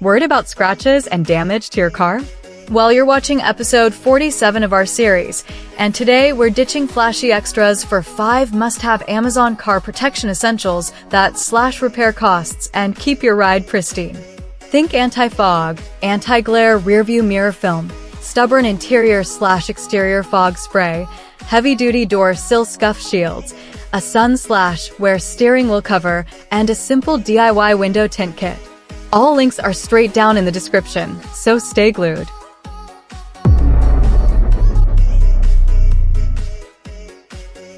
Worried about scratches and damage to your car? Well, you're watching episode 47 of our series, and today we're ditching flashy extras for 5 must-have Amazon car protection essentials that slash repair costs and keep your ride pristine. Think anti-fog, anti-glare rearview mirror film, stubborn interior/exterior fog spray, heavy-duty door sill scuff shields, a sun/wear steering wheel cover, and a simple DIY window tint kit. All links are straight down in the description, so stay glued.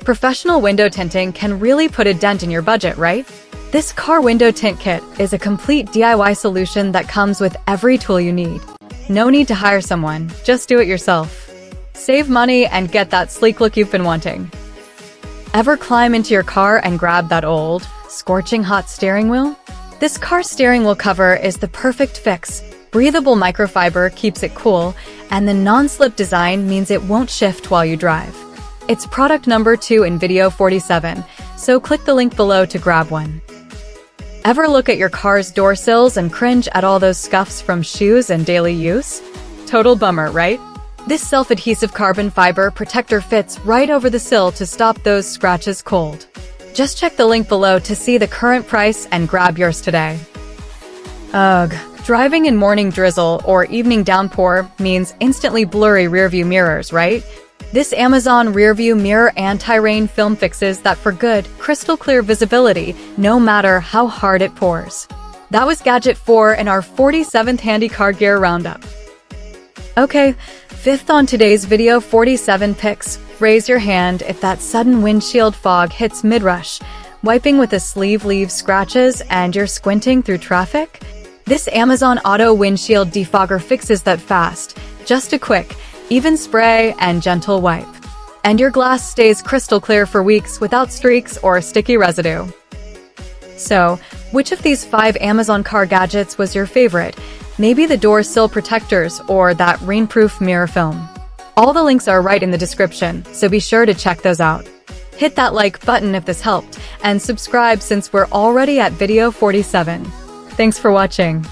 Professional window tinting can really put a dent in your budget, right? This car window tint kit is a complete DIY solution that comes with every tool you need. No need to hire someone, just do it yourself. Save money and get that sleek look you've been wanting. Ever climb into your car and grab that old, scorching hot steering wheel? This car steering wheel cover is the perfect fix. Breathable microfiber keeps it cool, and the non-slip design means it won't shift while you drive. It's product number 2 in video 47, so click the link below to grab one. Ever look at your car's door sills and cringe at all those scuffs from shoes and daily use? Total bummer, right? This self-adhesive carbon fiber protector fits right over the sill to stop those scratches cold. Just check the link below to see the current price and grab yours today. Ugh, driving in morning drizzle or evening downpour means instantly blurry rearview mirrors, right? This Amazon rearview mirror anti-rain film fixes that for good, crystal clear visibility, no matter how hard it pours. That was Gadget 4 in our 47th Handy Car Gear Roundup. Okay, 5th on today's video 47 picks. Raise your hand if that sudden windshield fog hits mid-rush. Wiping with a sleeve leaves scratches and you're squinting through traffic? This Amazon Auto Windshield Defogger fixes that fast. Just a quick, even spray and gentle wipe. And your glass stays crystal clear for weeks without streaks or sticky residue. So, which of these 5 Amazon car gadgets was your favorite? Maybe the door sill protectors or that rainproof mirror film. All the links are right in the description, so be sure to check those out. Hit that like button if this helped, and subscribe since we're already at video 47. Thanks for watching.